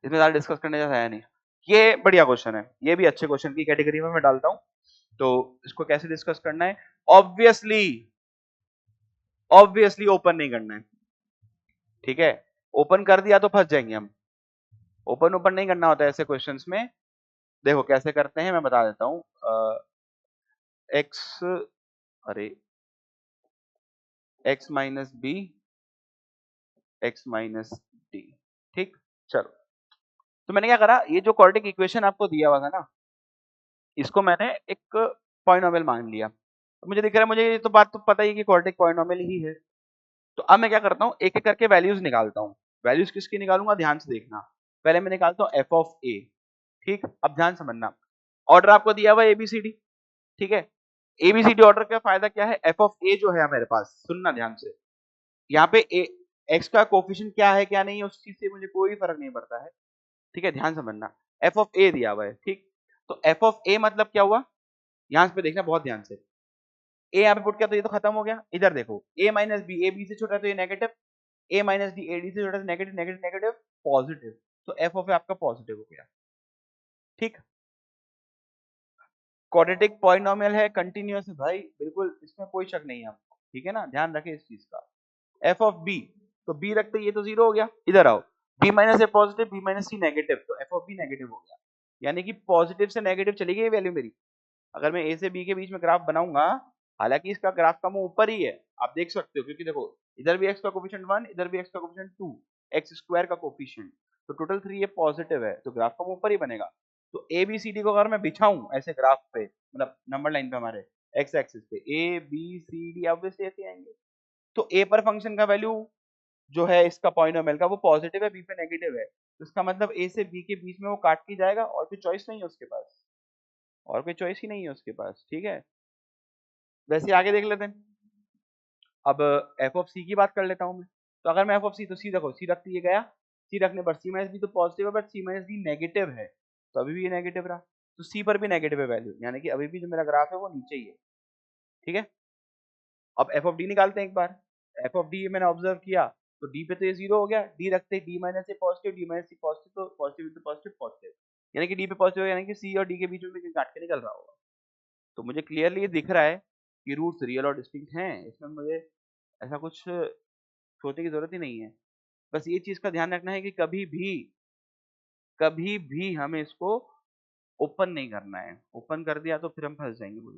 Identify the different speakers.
Speaker 1: इसमें ज़्यादा डिस्कस करने जैसा है नहीं। ये बढ़िया क्वेश्चन है, ये भी अच्छे क्वेश्चन की कैटेगरी में मैं डालता हूँ। तो इसको कैसे डिस्कस करना है? ऑब्वियसली ओपन नहीं करना है, ठीक है? ओपन कर दिया तो फंस जाएंगे हम। ओपन नहीं करना होता है ऐसे क्वेश्चंस में। देखो कैसे करते हैं मैं बता देता हूँ। एक्स अरे x minus b x minus d, ठीक। चलो, तो मैंने क्या करा, ये जो क्वाड्रेटिक इक्वेशन आपको दिया हुआ था ना, इसको मैंने एक पॉलिनोमियल मान लिया। तो मुझे दिख रहा है, मुझे ये तो बात तो पता ही है कि क्वाड्रेटिक पॉलिनोमियल ही है। तो अब मैं क्या करता हूँ, एक एक करके वैल्यूज निकालता हूँ। वैल्यूज किसकी निकालूंगा, ध्यान से देखना। पहले मैं निकालता हूँ एफ ऑफ ए, ठीक। अब ध्यान समझना, ऑर्डर आपको दिया हुआ एबीसीडी, ठीक है। एबीसीडी ऑर्डर का फायदा क्या है, एफ ऑफ ए जो है मेरे पास, सुनना ध्यान से, यहाँ पे ए एक्स का कोफिशिएंट क्या है क्या नहीं है उस चीज से मुझे कोई फर्क नहीं पड़ता है, ठीक है। ध्यान समझना, एफ ऑफ ए दिया हुआ है, ठीक। तो एफ ऑफ ए मतलब क्या हुआ, यहाँ पे देखना बहुत ध्यान से। ए यहाँ पे पुट किया तो ये तो खत्म हो गया। इधर देखो, ए माइनस बी, ए बी से छोटा है तो ये negative, A minus D, A D से छोटा है तो नेगेटिव, नेगेटिव नेगेटिव पॉजिटिव। तो एफ ऑफ ए आपका पॉजिटिव हो गया, ठीक। क्वाड्रेटिक पॉलिनोमियल है, कंटिन्यूअस है भाई, बिल्कुल इसमें कोई शक नहीं है आपको, ठीक है ना। ध्यान रखें इस चीज का। एफ ऑफ बी, तो बी रखते ये तो जीरो हो गया। इधर आओ, बी माइनस ए पॉजिटिव, बी माइनस सी नेगेटिव, तो एफ ऑफ बी नेगेटिव हो गया। यानी कि पॉजिटिव से नेगेटिव चली गई वैल्यू मेरी। अगर मैं ए से बी के बीच में ग्राफ बनाऊंगा, हालांकि इसका ग्राफ का मुंह ऊपर ही है, आप देख सकते हो, क्योंकि देखो इधर भी एक्स का कोफिशिएंट 1, इधर भी एक्स का कोफिशिएंट 2, एक्स स्क्वायर का कोफिशिएंट, तो टोटल 3 ये पॉजिटिव है, तो ग्राफ का मुंह ऊपर ही बनेगा। तो ए बी सी डी को अगर मैं बिछाऊं ऐसे ग्राफ पे, मतलब नंबर लाइन पे हमारे एक्स एक्सिस पे, A B C D obviously ऐसे आएंगे। तो ए पर फंक्शन का वैल्यू जो है इसका पॉलिनोमियल का, वो पॉजिटिव है, बी पे नेगेटिव है, तो इसका मतलब ए से बी के बीच में वो काट के जाएगा, और कोई चॉइस नहीं है उसके पास, और कोई चॉइस ही नहीं है उसके पास, ठीक है। वैसे आगे देख लेते हैं। अब एफ ऑफ सी की बात कर लेता हूं मैं। तो अगर मैं एफ ऑफ सी, तो सी देखो, सी रखते ये गया, सी रखने पर सी माइनस बी तो पॉजिटिव है, but C minus D negative है, तो अभी भी ये नेगेटिव रहा। तो सी पर भी नेगेटिव है वैल्यू, यानी कि अभी भी जो मेरा ग्राफ है वो नीचे ही है, ठीक है। अब एफ ऑफ डी निकालते हैं एक बार। एफ ऑफ डी मैंने ऑब्जर्व किया, तो डी पे तो ये जीरो हो गया, डी रखते डी माइनस ए पॉजिटिव, डी माइनस सी पॉजिटिव, तो पॉजिटिव इंटू पॉजिटिव पॉजिटिव, यानी कि डी पे पॉजिटिव है, यानी कि सी और डी के बीच में भी काट के निकल रहा होगा। तो मुझे क्लियरली ये दिख रहा है कि रूट्स रियल और डिस्टिंक्ट हैं, इसमें मुझे ऐसा कुछ सोचने की जरूरत ही नहीं है। बस ये चीज का ध्यान रखना है कि कभी भी हमें इसको ओपन नहीं करना है। ओपन कर दिया तो फिर हम फंस जाएंगे।